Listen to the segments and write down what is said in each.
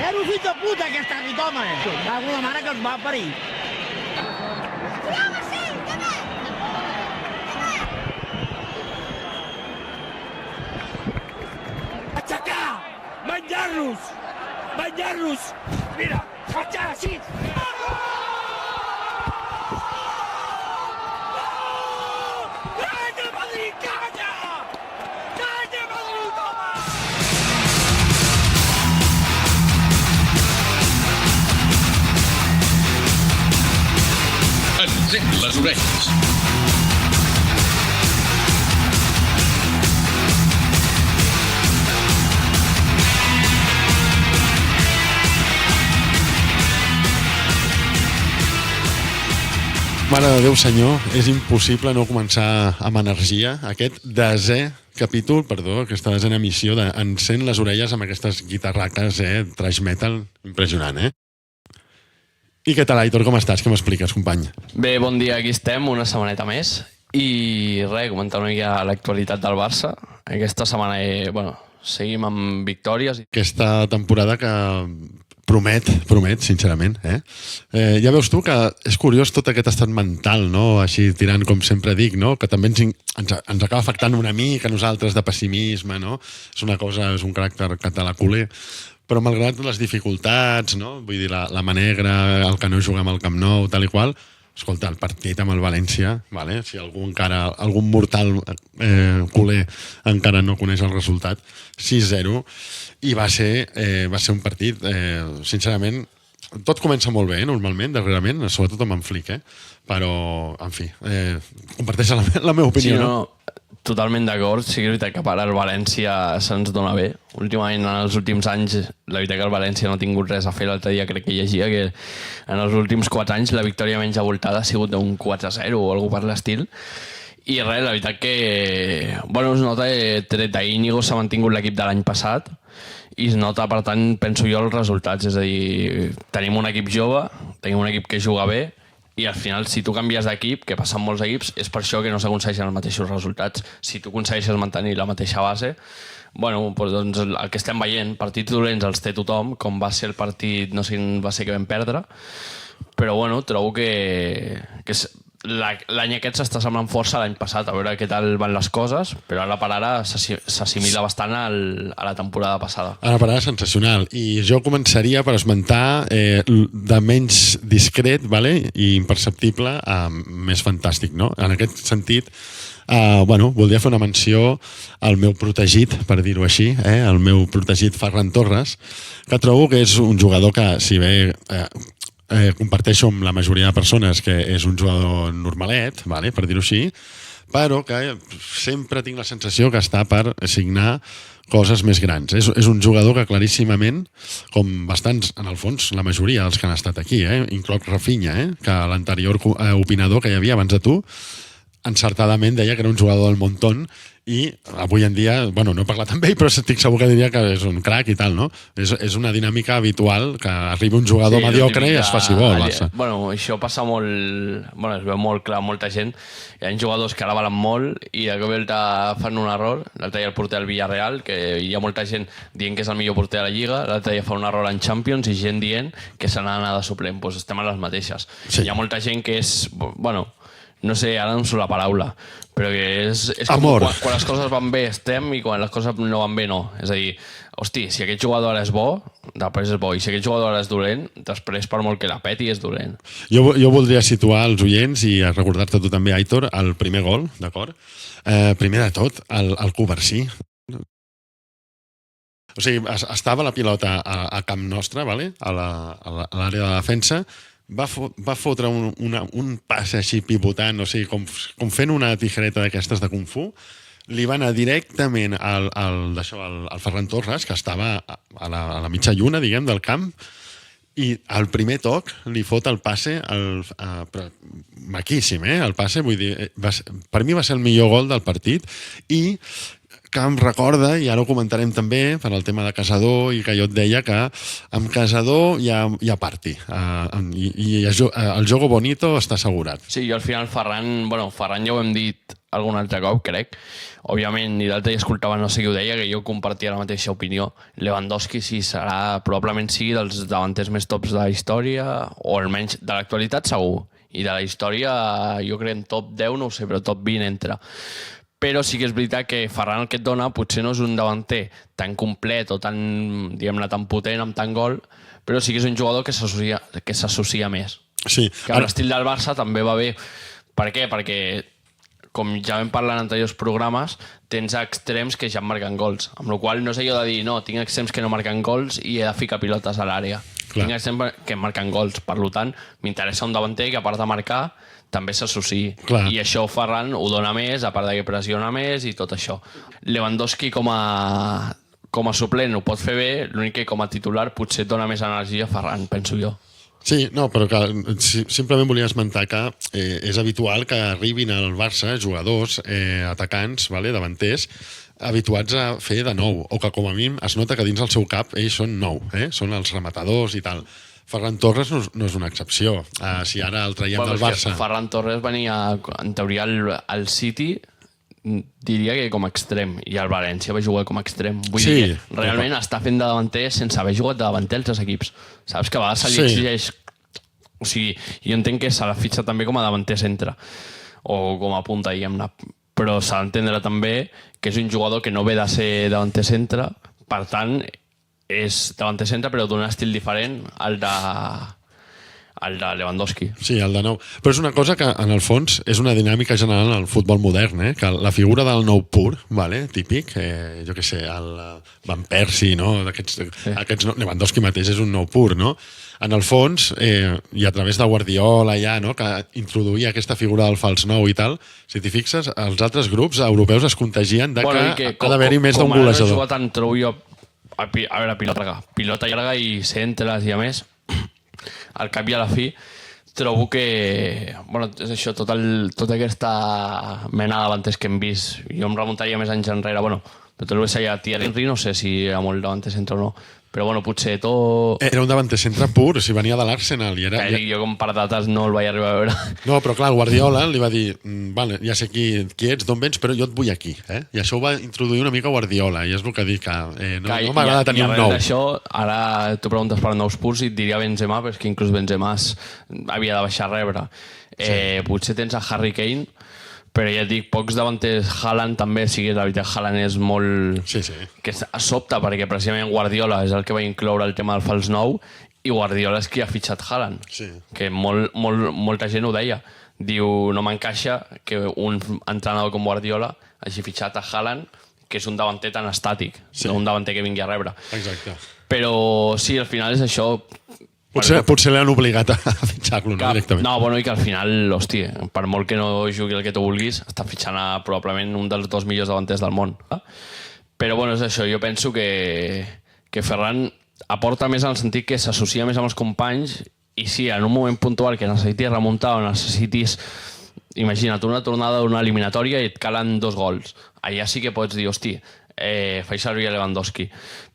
Era un fill de puta, aquest àrbit, home! Cago la mare que es va parir! Aixecar! Menjar-los! Menjar-los! Mira, aixecar, així! Encén les orelles. Mare de Déu, senyor, és impossible no començar amb energia aquest desè capítol, aquesta desena emissió d'Encén les orelles amb aquestes guitarraques, thrash metal, impressionant, I què tal, Aitor, com estàs? Què m'expliques, company? Bé, bon dia, aquí estem, una setmaneta més. I res, comentar una mica l'actualitat del Barça. Aquesta setmana, seguim amb victòries. Aquesta temporada que promet, sincerament. Ja veus tu que és curiós tot aquest estat mental, no? Així tirant, com sempre dic, no? Que també ens acaba afectant una mica a nosaltres de pessimisme, no? És un caràcter català-culer. Però malgrat les dificultats, no? Vull dir, la mà negra, el que no juguem al Camp Nou, tal i qual, escolta, el partit amb el València, vale? Si algun mortal culer encara no coneix el resultat, 6-0, i va ser un partit, sincerament, tot comença molt bé, normalment, darrerament, sobretot amb en Flick, però, en fi, comparteix la meva opinió, sí, no? Totalment d'acord. Sí que és veritat que per al València se'ns dona bé. Últimament, en els últims anys, la veritat que el València no ha tingut res a fer. L'altre dia crec que llegia que en els últims 4 anys la victòria menys avoltada ha sigut d'un 4-0 o alguna per l'estil. I res, la veritat que... es nota que tret d'Íñigo s'ha mantingut l'equip de l'any passat i es nota, per tant, penso jo, els resultats. És a dir, tenim un equip jove, tenim un equip que juga bé, i al final, si tu canvies d'equip, que passa amb molts equips, és per això que no s'aconsegueixen els mateixos resultats. Si tu aconsegueixes mantenir la mateixa base, doncs el que estem veient, partits dolents els té tothom, com va ser el partit, no sé quin va ser que vam perdre, però trobo que l'any aquest s'està semblant força a l'any passat, a veure què tal van les coses, però ara per ara s'assimila bastant a la temporada passada. Ara per ara sensacional. I jo començaria per esmentar de menys discret, i imperceptible a més fantàstic, no? En aquest sentit, voldria fer una menció al meu protegit, per dir-ho així, el meu protegit Ferran Torres, que trobo que és un jugador que, si bé comparteixo amb la majoria de persones que és un jugador normalet, per dir-ho així, però que sempre tinc la sensació que està per signar coses més grans. És un jugador que claríssimament, com bastants, en el fons, la majoria dels que han estat aquí, incloc Rafinha, que l'anterior opinador que hi havia abans de tu, encertadament deia que era un jugador del Montón i avui en dia, no he parlat amb ell, però estic segur que diria que és un crac i tal, no? És una dinàmica habitual que arriba un jugador mediocre i es faci bo al Barça. Això passa molt... es veu molt clar, molta gent. Hi ha jugadors que ara valen molt i de cop fan un error. L'altre dia el porter del Villarreal, que hi ha molta gent dient que és el millor porter de la Lliga, l'altre dia fa un error en Champions i gent dient que se n'ha anat de suplent. Doncs estem a les mateixes. Hi ha molta gent que és... no sé, ara no em surt la paraula, però que és com quan les coses van bé estem i quan les coses no van bé no. És a dir, hosti, si aquest jugador ara és bo, després és bo, i si aquest jugador ara és dolent, després per molt que la peti és dolent. Jo voldria situar els oients i recordar-te tu també, Aitor, el primer gol, d'acord? Primer de tot, el Covarsí. O sigui, estava la pilota a camp nostre, a l'àrea de defensa, va fotre un pas així pivotant, o sigui, com fent una tijereta d'aquestes de Kung Fu, li va anar directament al Ferran Torres, que estava a la mitja lluna, diguem, del camp, i al primer toc li fot el passe, maquíssim, el passe, vull dir, per mi va ser el millor gol del partit, i que em recorda, i ara ho comentarem també per al tema de Casador, i que jo et deia que amb Casador hi ha party i el jogo bonito està assegurat. Sí, jo al final Ferran ja ho hem dit algun altre cop, crec. Òbviament, i l'altre dia escoltava, no sé qui ho deia, que jo compartia la mateixa opinió. Lewandowski sí, probablement sigui dels davanters més tops de la història, o almenys de l'actualitat segur. I de la història, jo crec en top 10, no ho sé, però top 20 entra. Però sí que és veritat que Ferran el que et dona potser no és un davanter tan complet o tan, diguem-ne, tan potent, amb tant gol, però sí que és un jugador que s'associa més. Sí. Que l'estil del Barça també va bé. Per què? Perquè, com ja vam parlar en anteriors programes, tens extrems que ja marquen gols. Amb la qual cosa no és allò de dir, no, tinc extrems que no marquen gols i he de ficar pilotes a l'àrea. Tinc extrems que marquen gols. Per tant, m'interessa un davanter que, a part de marcar, també s'associï. I això Ferran ho dona més, a part que pressiona més i tot això. Lewandowski com a suplent ho pot fer bé, l'únic que com a titular potser et dona més energia Ferran, penso jo. Sí, no, però que simplement volia esmentar que és habitual que arribin al Barça jugadors, atacants, davanters, habituats a fer de nou, o que com a mínim es nota que dins el seu cap ells són nou, són els rematadors i tal. Ferran Torres no és una excepció. Si ara el traiem del Barça... Ferran Torres venia, en teoria, al City, diria que com a extrem, i el València va jugar com a extrem. Vull dir que realment està fent de davanter sense haver jugat de davanter als equips. Saps que a vegades se li exigeix... O sigui, jo entenc que se la fitxa també com a davanter centre, o com a punta, diguem-ne. Però s'ha d'entendre també que és un jugador que no ve de ser davanter centre, per tant, és davanter centre però d'un estil diferent al de Lewandowski. Sí, el de nou. Però és una cosa que, en el fons, és una dinàmica general en el futbol modern, que la figura del nou pur, típic, jo què sé, el Van Persie, no? Lewandowski mateix és un nou pur, no? En el fons, i a través de Guardiola ja, no? Que introduïa aquesta figura del fals nou i tal, si t'hi fixes, els altres grups europeus es contagien de que ha d'haver-hi més d'un golejador. Com ara no he jugat tant, trobo jo a veure, pilota llarga i centres i a més, al cap i a la fi, trobo que, bueno, és això, tota aquesta mena davanters que hem vist. Jo em remuntaria més anys enrere, bueno, però tot el que seia Thierry Henry, no sé si era molt davanter centre o no, però bueno, potser tot... Era un davanter centre pur, o sigui, venia de l'Arsenal. Jo com per dates no el vaig arribar a veure. No, però clar, Guardiola li va dir, vale, ja sé qui ets, d'on vens, però jo et vull aquí. I això ho va introduir una mica Guardiola, i és el que dic, que no m'agrada tenir un nou. I d'això, ara tu preguntes per nous purs i et diria Benzema, però és que inclús Benzema havia de baixar a rebre. Potser tens a Harry Kane, però ja et dic, pocs davanters. Haaland també, sí que la veritat, Haaland és molt... Sí. Que sobta, perquè precisament Guardiola és el que va incloure el tema del fals nou, i Guardiola és qui ha fitxat Haaland. Sí. Que molta gent ho deia. Diu, no m'encaixa que un entrenador com Guardiola hagi fitxat a Haaland, que és un davanter tan estàtic, no un davanter que vingui a rebre. Exacte. Però sí, al final és això... Potser l'han obligat a fitxar-lo, no? Directament. No, bueno, i que al final, hòstia, per molt que no jugui el que tu vulguis, està fitxant probablement un dels 2 millors davanters del món. Però bueno, és això, jo penso que Ferran aporta més en el sentit que s'associa més amb els companys i sí, en un moment puntual que necessitis remuntar o necessitis, imagina't, una tornada d'una eliminatòria i et calen 2 gols. Allà sí que pots dir, hòstia, faig servir a Lewandowski,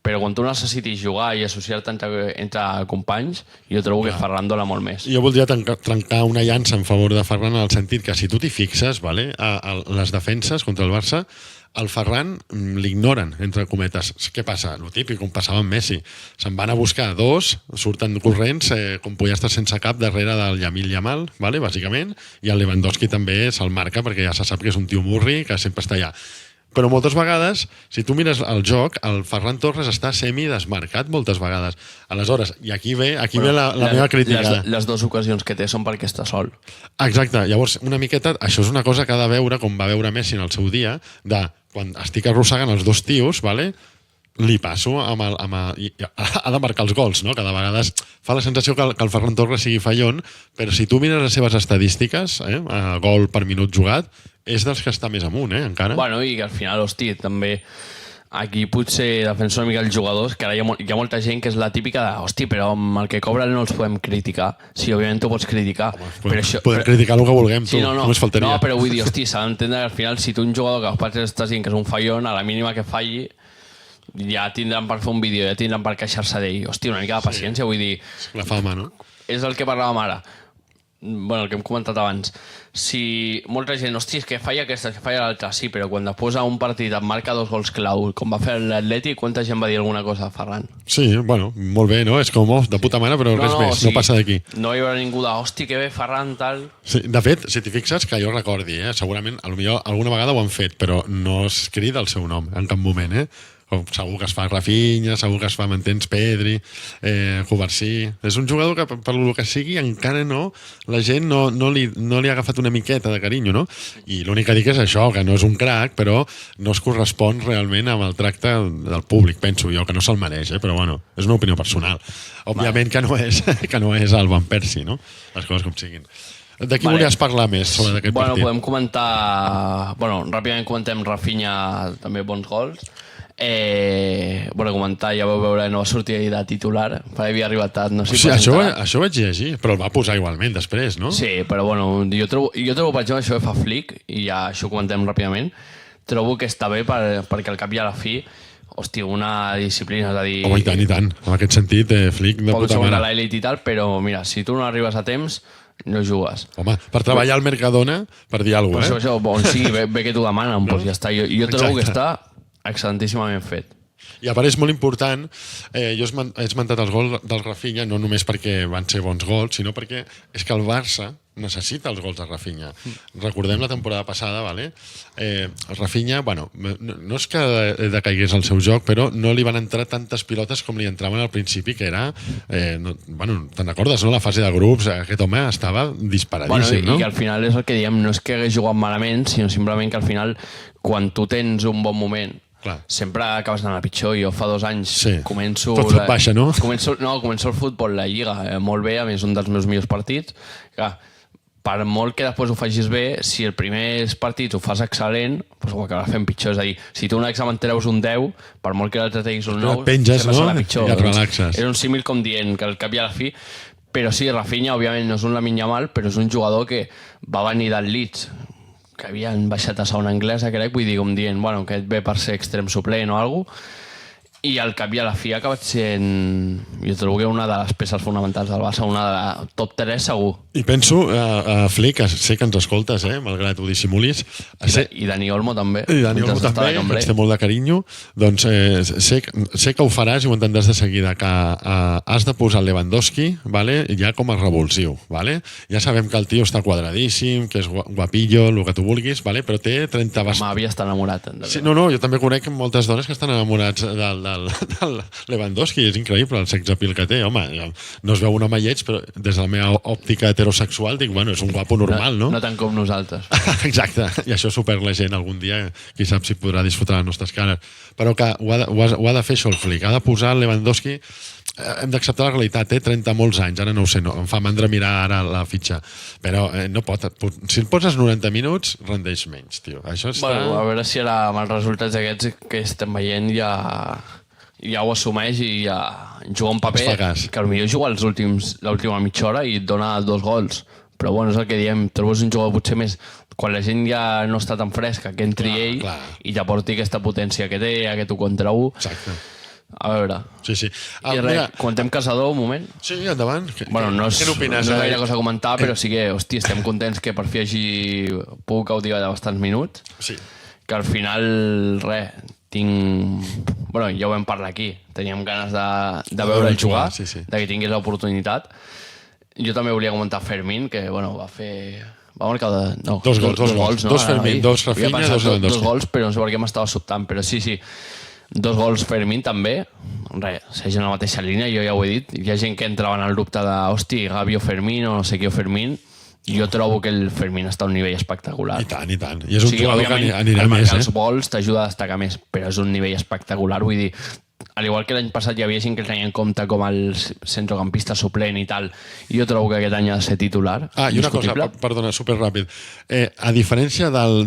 però quan tu necessitis jugar i associar-te entre companys, jo trobo que Ferran dona molt més. Jo voldria trencar una llança en favor de Ferran en el sentit que si tu t'hi fixes, a les defenses contra el Barça, el Ferran l'ignoren, entre cometes. Què passa? Lo típic, com passava amb Messi. Se'n van a buscar 2, surten corrents, com pollastres sense cap darrere del Lamine Yamal, bàsicament, i el Lewandowski també se'l marca perquè ja se sap que és un tio murri que sempre està allà. Però moltes vegades, si tu mires el joc, el Ferran Torres està semi-desmarcat moltes vegades. Aleshores, i aquí ve la meva crítica. Les 2 ocasions que té són perquè està sol. Exacte. Llavors, una miqueta, això és una cosa que ha de veure, com va veure Messi en el seu dia, de quan estic arrossegant els 2 tios, li passo ha de marcar els gols, no? Cada vegada fa la sensació que el Ferran Torres sigui fallon, però si tu mires les seves estadístiques, gol per minut jugat, és dels que està més amunt, encara. Bueno, i que al final, hòstia, també aquí potser defensa una mica els jugadors, que ara hi ha molta gent que és la típica de, hòstia, però amb el que cobren no els podem criticar. Sí, òbviament ho pots criticar. Podem criticar el que vulguem, tu. Només faltaria. No, però vull dir, hòstia, s'ha d'entendre que al final, si tu un jugador que als patres estàs dient que és un fallon, a la mínima que falli, ja tindran per fer un vídeo, ja tindran per queixar-se d'ell. Hòstia, una mica de paciència, vull dir... La fama, no? És el que parlàvem ara. bueno, el que hem comentat abans, si molta gent, hòstia, és que falla aquesta, que falla l'altra, sí, però quan després a un partit et marca 2 gols clau, com va fer l'Atlètic, quanta gent va dir alguna cosa a Ferran? Sí, bueno, molt bé, no? És com, de puta mare, però res més, o sigui, no passa d'aquí. No hi haurà ningú de, hòstia, que bé Ferran, tal... Sí, de fet, si t'hi fixes, que jo recordi, segurament, potser alguna vegada ho han fet, però no es crida el seu nom en cap moment, Com segur que es fa Rafinha, segur que es fa, m'entens, Pedri, Covarsí... És un jugador que, per lo que sigui, encara no... La gent no li ha agafat una miqueta de carinyo, no? I l'únic que dic és això, que no és un crac, però no es correspon realment amb el tracte del públic, penso jo, que no se'l mereix, però bueno, és una opinió personal. Òbviament que no és el Van Persie, no? Les coses com siguin. De qui volies parlar més sobre aquest partit? Podem comentar... Ràpidament comentem Rafinha, també bons gols. Comentar, ja vau veure, no va sortir ahir de titular, perquè havia arribat tard, no sé si això vaig llegir, però el va posar igualment després, no? Sí, però jo trobo, per exemple, això de fa Flick, i ja això ho comentem ràpidament, trobo que està bé perquè al cap i a la fi, hòstia, una disciplina, és a dir... Home, i tant. En aquest sentit, Flick de puta mare. Pots l'elite i tal, però mira, si tu no arribes a temps, no jugues. Home, per treballar al Mercadona, per dir alguna cosa, Això, sí, bé que t'ho demanen, doncs ja està. Jo trobo que està excel·lentíssimament fet. I a part és molt important, jo he esmentat els gols del Rafinha no només perquè van ser bons gols, sinó perquè és que el Barça necessita els gols de Rafinha. Recordem la temporada passada, vale? Rafinha, no és que decaigués el seu joc, però no li van entrar tantes pilotes com li entraven al principi, que era... te'n recordes, no? La fase de grups, aquest home estava disparadíssim, no? I que al final és el que diem, no és que hagués jugat malament, sinó simplement que al final, quan tu tens un bon moment, clar, sempre acabes anant a pitjor. Jo fa 2 anys començo... Tot baixa, no? Començo el futbol, la Lliga, molt bé, a més un dels meus millors partits. Clar, per molt que després ho facis bé, si el primer partit ho fas excel·lent, doncs ho acabaràs fent pitjor. És a dir, si tu un examen treus un 10, per molt que l'altre treguis un 9, penges, no? Pitjor. I et relaxes. És un símil com dient que al cap i a la fi... Però sí, Rafinha, òbviament, no és un Lamine Yamal, però és un jugador que va venir del Leeds, que havien baixat a segona anglesa, crec, vull dir, com dient, que et ve per ser extrem suplent o alguna cosa, i al cap i a la fi ha acabat sent, jo trobo que una de les peces fonamentals del Barça, una de la top 3 segur. I penso, Flick, sé que ens escoltes, malgrat ho dissimulis. I Dani Olmo també. I Dani Olmo també, que ens té molt de carinyo. Doncs sé que ho faràs i ho entendràs de seguida, que has de posar Lewandowski, vale? Ja com a revulsiu. Vale? Ja sabem que el tio està quadradíssim, que és guapillo, el que tu vulguis, vale? Però té 30... M'havia estat enamorat. Sí, no, jo també conec moltes dones que estan enamorats del Lewandowski, és increïble el sex appeal que té, home, no es veu un home lleig, però des de la meva òptica heterosexual dic, és un guapo normal, no? No tant com nosaltres. Exacte, i això s'ho perd la gent algun dia, qui sap si podrà disfrutar les nostres cares, però que ho ha de fer això el Flick, ha de posar el Lewandowski. Hem d'acceptar la realitat, 30 molts anys, ara no ho sé, em fa mandra mirar ara la fitxa, però no pot, si el poses 90 minuts rendeix menys, tio. Això està... A veure si ara amb els resultats aquests que estem veient ja ho assumeix i ja juga un paper que potser juga l'última mitja hora i et dona 2 gols, però és el que diem, trobes un jugador potser més quan la gent ja no està tan fresca, que entri ell i ja porti aquesta potència que té, aquest 1 contra 1. Exacte. A veure. Sí. I res, comentem Caçador un moment? Sí, endavant. No és gaire cosa a comentar, però sí que, estem contents que per fi hagi pogut gaudir de bastants minuts. Sí. Que al final, ja ho vam parlar aquí. Teníem ganes de veure'l jugar, de que tingués l'oportunitat. Jo també volia comentar Fermín, que va fer... Va marcar dos gols, no? 2 Fermín, 2 Rafinha, 2 Lewandowski. 2 gols, però no sé per què m'estava sobtant, però sí. 2 gols Fermín també, segueix en la mateixa línia, jo ja ho he dit, hi ha gent que entrava en el dubte de hosti, Gavi o Fermín o no sé qui o Fermín, jo trobo que el Fermín està a un nivell espectacular. I tant. I és un jugador que anirà més. Els vols t'ajuda a destacar més, però és un nivell espectacular, vull dir, al igual que l'any passat hi havia gent que el tenia en compte com el centrocampista suplent i tal, i jo trobo que aquest any ha de ser titular. I una cosa, perdona, superràpid. A diferència del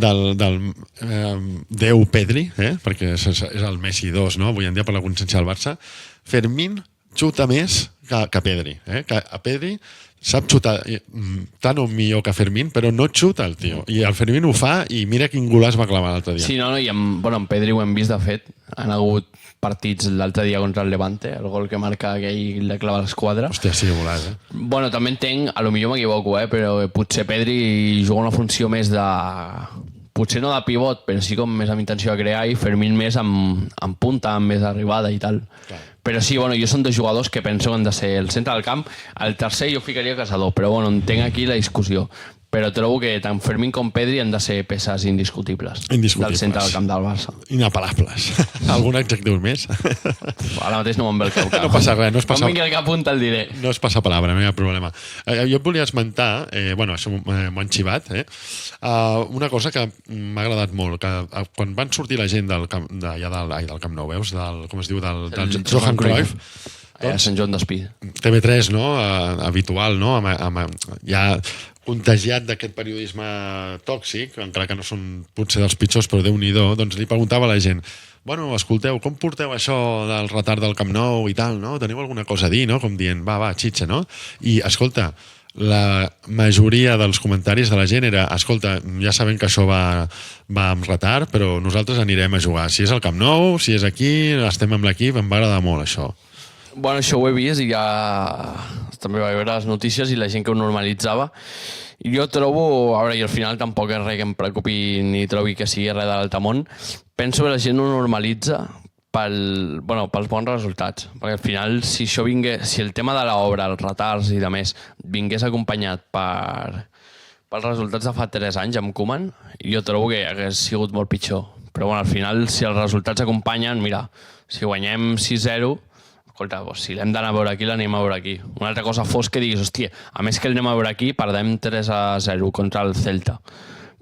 Déu Pedri, perquè és el Messi 2, no? Avui en dia per la consciència del Barça, Fermín xuta més que Pedri. Que a Pedri sap xutar tant o millor que Fermín, però no xuta el tio. I el Fermín ho fa i mira quin golaç va clavar l'altre dia. Sí, no, i amb Pedri ho hem vist, de fet. Han hagut partits l'altre dia contra el Levante, el gol que marca aquell de clavar l'esquadra. Hòstia, sí, golaç, Bueno, també entenc, a lo millor m'equivoco, però potser Pedri juga una funció més de... Potser no de pivot, però sí com més amb intenció de crear, i Fermín més amb punta, amb més arribada i tal. Clar. Però sí, bueno, jo són dos jugadors que penso que han de ser el centre del camp. El tercer jo ficaria Caçador, però bueno, entenc aquí la discussió. Però trobo que tant Fermín com Pedri han de ser peces indiscutibles. Del centre del camp del Barça. Inapel·lables. Algun adjectiu més? Ara mateix no me'n ve el cap. No passa res, no es passa... Quan vingui el cap un te'l diré. No es passa palabra, no hi ha problema. Jo et volia esmentar, bueno, això m'ho han xivat, una cosa que m'ha agradat molt, que quan van sortir la gent del Camp Nou, veus? Com es diu? Del Johan Cruyff. A Sant Joan d'Espí. TV3, no? Habitual, no? Ja contagiat d'aquest periodisme tòxic, encara que no són potser dels pitjors, però Déu-n'hi-do, doncs li preguntava a la gent: bueno, escolteu, com porteu això del retard del Camp Nou i tal, no? Teniu alguna cosa a dir, no? Com dient, va, xitxa, no? I, escolta, la majoria dels comentaris de la gent era: escolta, ja sabem que això va amb retard, però nosaltres anirem a jugar. Si és al Camp Nou, si és aquí, estem amb l'equip, em va agradar molt això. Bueno, això ho he vist i ja també va veure les notícies i la gent que ho normalitzava. I jo trobo, a veure, i al final tampoc és res que em preocupi ni trobi que sigui res de l'altamont, penso que la gent ho normalitza pels bons resultats. Perquè al final, si el tema de l'obra, els retards i de més, vingués acompanyat pels resultats de fa 3 anys amb Koeman, jo trobo que hagués sigut molt pitjor. Però bueno, al final, si els resultats acompanyen, mira, si guanyem 6-0, escolta, si l'hem d'anar a veure aquí, l'anem a veure aquí. Una altra cosa fos que diguis, hòstia, a més que l'anem a veure aquí, perdem 3-0 contra el Celta.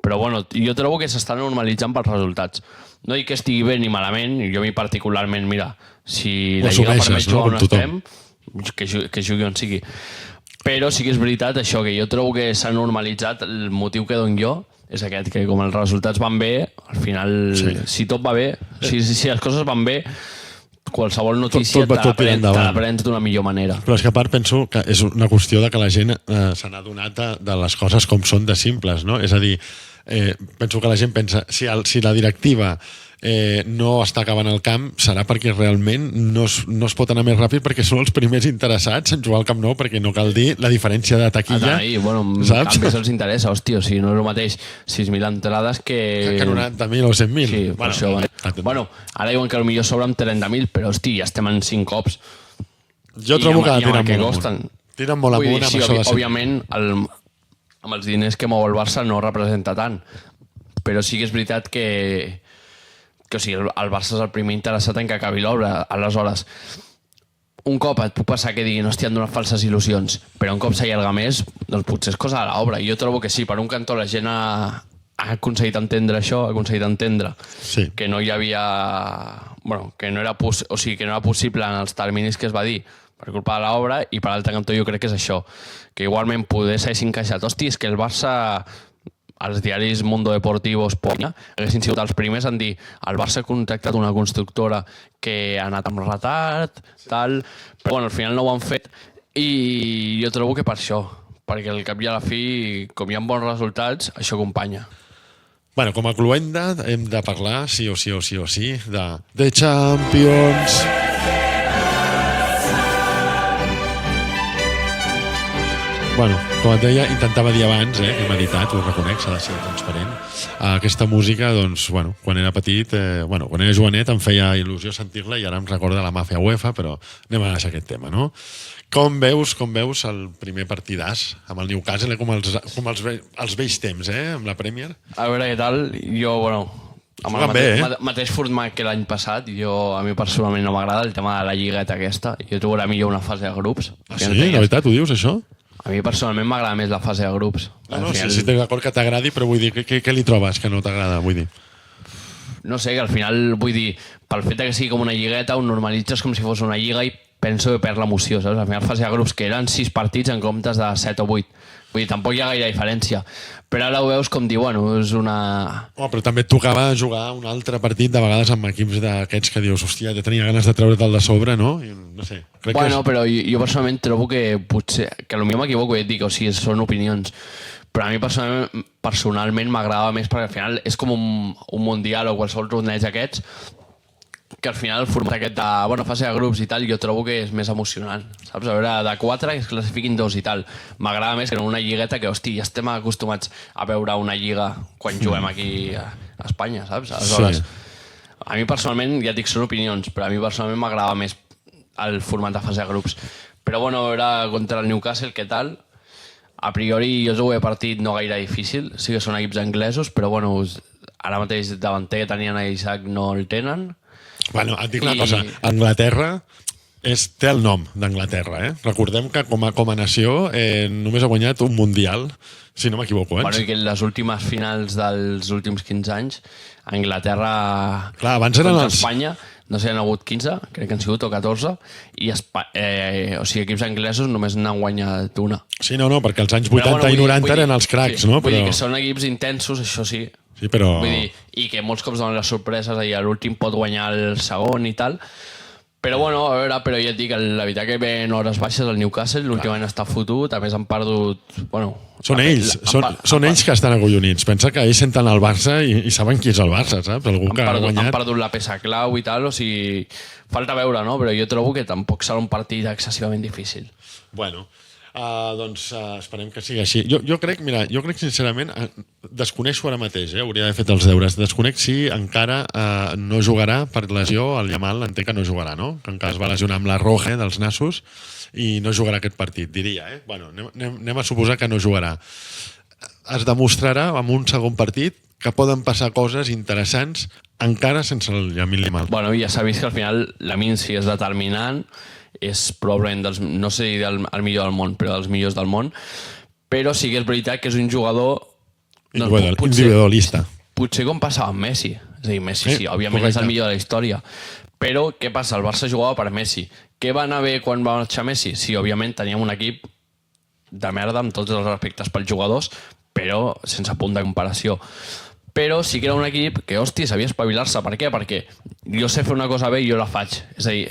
Però bueno, jo trobo que s'estan normalitzant pels resultats. No dic que estigui bé ni malament, jo a mi particularment, mira, si la Lliga permet jugar on estem, que jugui on sigui. Però sí que és veritat això, que jo trobo que s'ha normalitzat. El motiu que dono jo és aquest, que com els resultats van bé, al final, si tot va bé, si les coses van bé, qualsevol notícia te l'aprens d'una millor manera. Però és que a part penso que és una qüestió de que la gent se n'ha adonat de les coses com són de simples, no? És a dir, penso que la gent pensa, si la directiva no està acabant el camp, serà perquè realment no es pot anar més ràpid, perquè són els primers interessats en jugar al Camp Nou, perquè no cal dir la diferència de taquilla. Saps? També se'ls interessa, hòstia, o sigui, no és el mateix 6.000 entrades que 90.000 o 100.000. Sí, per això. Bueno, ara diuen que potser sobren 30.000, però hòstia, ja estem en 5 cops. Jo trobo que tiren molt amunt amb això de ser. Òbviament, amb els diners que mou el Barça no representa tant, però sí que és veritat que o sigui, el Barça és el primer interessat en que acabi l'obra. Aleshores, un cop et puc passar que diguin, hòstia, han donat falses il·lusions, però un cop s'allarga més, doncs potser és cosa de l'obra. I jo trobo que sí, per un cantó la gent ha aconseguit entendre això, ha aconseguit entendre que no hi havia... Bueno, que no era possible en els terminis que es va dir per culpa de l'obra, i per l'altre cantó jo crec que és això, que igualment poder s'haguessin queixat. Hòstia, és que el Barça... Els diaris Mundo Deportivo, haguessin sigut els primers en dir el Barça ha contractat una constructora que ha anat amb retard, tal... Però bueno, al final no ho han fet, i jo trobo que per això, perquè al cap i a la fi, com hi ha bons resultats, això acompanya. Bueno, com a cluenda hem de parlar, sí o sí, de Champions... Bueno, com et deia, intentava dir abans, he meditat, ho reconec, s'ha de ser transparent. Aquesta música, doncs, bueno, quan era petit, quan era jovenet em feia il·lusió sentir-la i ara em recorda la màfia UEFA, però anem a deixar aquest tema, no? Com veus el primer partidàs amb el Newcastle, com els vells temps, amb la Premier? A veure què tal, jo, amb el mateix format que l'any passat, a mi personalment no m'agrada el tema de la lligueta aquesta, jo trobo millor una fase de grups. Sí? La veritat, ho dius, això? A mi personalment m'agrada més la fase de grups. No, sí, estic d'acord que t'agradi, però vull dir, què li trobes que no t'agrada? Vull dir. No sé, que al final, vull dir, pel fet que sigui com una lligueta, ho normalitzes com si fos una lliga i penso que perd l'emoció, saps? Al final fase de grups que eren 6 partits en comptes de 7 o 8. Vull dir, tampoc hi ha gaire diferència. Però ara ho veus com dir, bueno, és una... Però també et tocava jugar un altre partit, de vegades amb equips d'aquests que dius, hòstia, ja tenia ganes de treure'l de sobre, no? I, no sé. Crec Bueno, que però jo personalment trobo que potser... Que potser m'equivoco i et dic, o sigui, són opinions. Però a mi personalment m'agradava més perquè al final és com un mundial o qualsevol torneig aquests que al final el format aquest de bueno, fase de grups i tal, jo trobo que és més emocionant, saps? A veure, de 4 que es classifiquin 2 i tal. M'agrada més que en una lligueta que, hosti, ja estem acostumats a veure una lliga quan juguem aquí a Espanya, saps? Aleshores, a mi personalment, ja et dic, són opinions, però a mi personalment m'agrada més el format de fase de grups. Però bueno, a veure contra el Newcastle, què tal? A priori jo jugo de partit no gaire difícil, sí que són equips anglesos, però bueno, ara mateix davanter que tenien a Isaac no el tenen. Bueno, et dic una cosa. Anglaterra té el nom d'Anglaterra, eh? Recordem que com a nació només ha guanyat un mundial, si no m'equivoco, eh? Bueno, i que en les últimes finals dels últims 15 anys, Anglaterra Clar, abans eren contra els... Espanya, no sé, han hagut 15, crec que han sigut, o 14, i o sigui, equips anglesos només n'han guanyat una. Sí, no, perquè els anys 80 i 90 eren els cracs, no? Vull dir que són equips intensos, això sí. Sí, però... Vull dir, i que molts cops donen les sorpreses, i l'últim pot guanyar el segon i tal. Però bueno, a veure, però ja et dic, la veritat que ve en hores baixes el Newcastle, l'últimament està fotut, a més han perdut... Bueno, són ells que estan acollonits. Pensa que ells senten el Barça i saben qui és el Barça, saps? Algú que ha guanyat... Han perdut la peça clau i tal, o sigui... Falta veure, no? Però jo trobo que tampoc serà un partit excessivament difícil. Bueno, doncs esperem que sigui així. Jo crec sincerament, desconeixo ara mateix, hauria d'haver fet els deures, desconec si encara no jugarà per lesió, el Yamal entenc que no jugarà, no? Que encara es va lesionar amb la Roja dels nassos i no jugarà aquest partit, diria, eh? Bueno, anem a suposar que no jugarà. Es demostrarà en un segon partit que poden passar coses interessants encara sense el Lamine Yamal. Bueno, ja s'ha vist que al final Lamine sí és determinant, és probablement dels, no sé si el millor del món, però dels millors del món, però sí que és veritat que és un jugador individualista. Potser com passava amb Messi. És a dir, Messi sí, òbviament és el millor de la història. Però què passa? El Barça jugava per Messi. Què va anar bé quan va marxar Messi? Sí, òbviament teníem un equip de merda amb tots els respectes pels jugadors, però sense punt de comparació. Però sí que era un equip que, hòstia, sabia espavilar-se. Per què? Perquè jo sé fer una cosa bé i jo la faig. És a dir,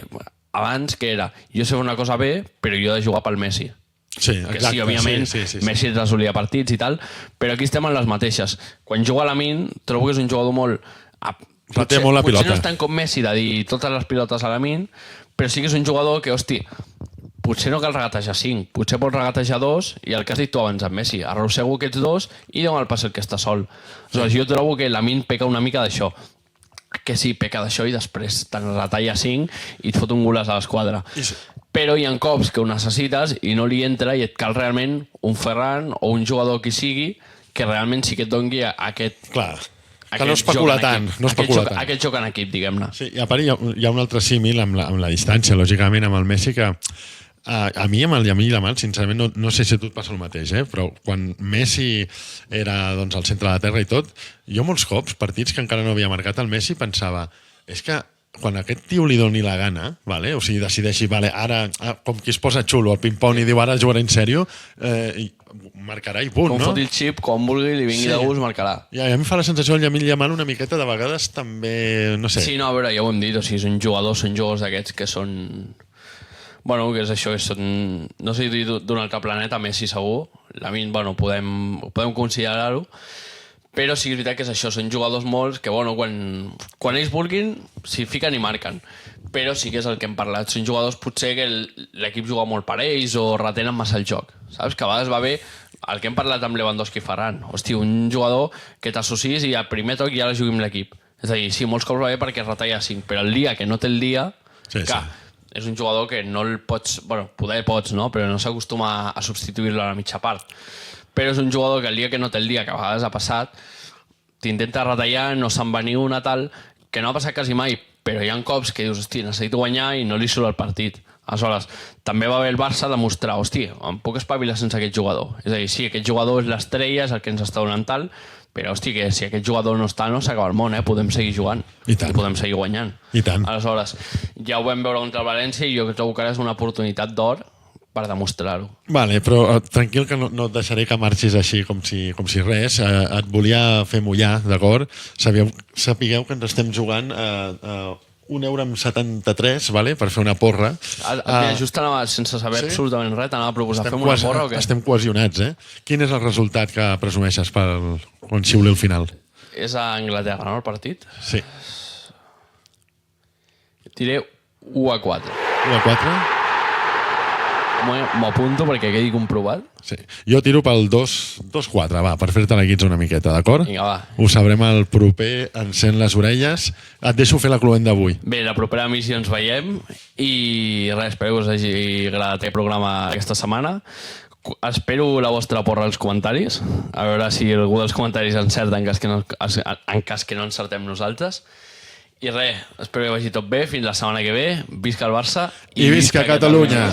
abans que era, jo sé fer una cosa bé, però jo he de jugar pel Messi. Sí, exacte. Que sí, òbviament, sí. Messi resolia partits i tal, però aquí estem en les mateixes. Quan juga a Lamine, trobo que és un jugador molt... Té molt la pilota. Potser no és tan com Messi de dir totes les pilotes a Lamine, però sí que és un jugador que, hosti, potser no cal regatejar 5, potser pot regatejar 2 i el que has dit tu abans amb Messi, arrossego aquests 2 i dona el pas el que està sol. Aleshores, jo trobo que Lamine peca una mica d'això. Que sí, peca d'això i després te'n retalla 5 i et fot un golaç a l'esquadra. Però hi ha cops que ho necessites i no li entra i et cal realment un Ferran o un jugador que sigui que realment sí que et doni aquest... Clar, que no especula tant. Aquest joc en equip, diguem-ne. Sí, i a part hi ha un altre símil amb la distància, lògicament, amb el Messi, que a mi amb el Lamine Yamal, sincerament, no sé si a tu et passa el mateix, però quan Messi era doncs, al centre de la terra i tot, jo molts cops, partits que encara no havia marcat el Messi, pensava, és que quan aquest tio li doni la gana, vale? O sigui, decideixi, vale, ara, com qui es posa xulo al ping-pong i diu ara jugarà en sèrio, marcarà i punt, no? Com foti el xip, com vulgui, li vingui de gust, marcarà. I a mi em fa la sensació el Lamine Yamal una miqueta de vegades també, no sé. Sí, no, a veure, ja ho hem dit, o sigui, són jugadors d'aquests que són... Bueno, que és això, que són... No sé si d'un altre planeta, Messi segur. Lamine, bueno, podem considerar-ho. Però sí que és veritat que és això, són jugadors molts que, bueno, quan ells vulguin, s'hi fiquen i marquen. Però sí que és el que hem parlat. Són jugadors potser que l'equip juga molt per ells o retenen massa el joc. Saps? Que a vegades va bé el que hem parlat amb Lewandowski i Ferran. Hosti, un jugador que t'associs i al primer toc ja la jugui amb l'equip. És a dir, sí, molts cops va bé perquè es retalla 5, però el dia que no té el dia... Sí. És un jugador que no el pots... Bueno, poder pots, no? Però no s'acostuma a substituir-lo a la mitja part. Però és un jugador que el dia que no té el dia, que a vegades ha passat, t'intenta retallar, no se'n va ni una tal, que no ha passat quasi mai, però hi ha cops que dius, hosti, necessito guanyar i no li surt el partit. Aleshores, també va haver el Barça a demostrar, hòstia, em puc espavilar sense aquest jugador. És a dir, sí, aquest jugador és l'estrella, és el que ens està donant tal, però, hòstia, que si aquest jugador no està, no s'acaba el món, podem seguir jugant. I tant. I podem seguir guanyant. I tant. Aleshores, ja ho vam veure contra el València i jo trobo que ara és una oportunitat d'or per demostrar-ho. Vale, però tranquil que no et deixaré que marxis així com si res. Et volia fer mullar, d'acord? Sapigueu que ens estem jugant a 1,73 €, vale? Per fer una porra. Just anava, sense saber absolutament res, t'anava a proposar fer una porra o què? Estem cohesionats, Quin és el resultat que presumeixes quan xiuli el final? És a Anglaterra, no, el partit? Sí. Diré 1-4. 1-4? M'ho apunto perquè quedi comprovat. Sí. Jo tiro pel 2-4, va, per fer-te la guitza una miqueta, d'acord? Vinga, va. Ho sabrem el proper, encén les orelles. Et deixo fer la cluent d'avui. Bé, la propera missió ens veiem i res, espero que us hagi agradat el programa aquesta setmana. Espero la vostra porra als comentaris, a veure si algú dels comentaris encerta en cas que no encertem nosaltres. I res, espero que vagi tot bé, fins la setmana que ve. Visca el Barça i visca Catalunya!